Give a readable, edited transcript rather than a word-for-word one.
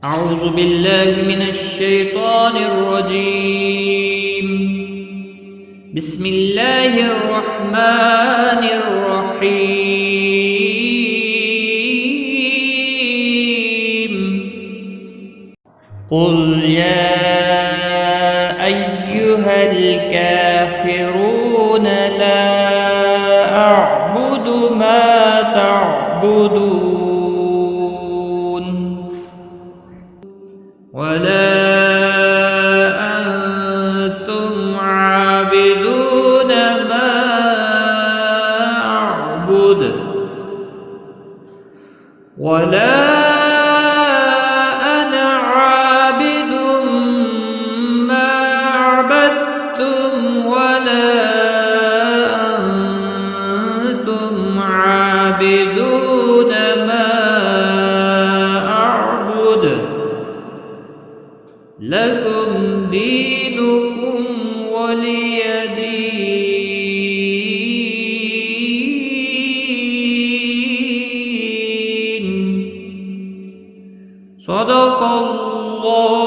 أعوذ بالله من الشيطان الرجيم. بسم الله الرحمن الرحيم. قل يا أيها الكافرون لا أعبد ما تعبدون ولا أنتم عابدون ما أعبد ولا أنا عابد ما عبدتم ولا أنتم عابدون ما أعبد لكم دينكم ولي دين. صدق الله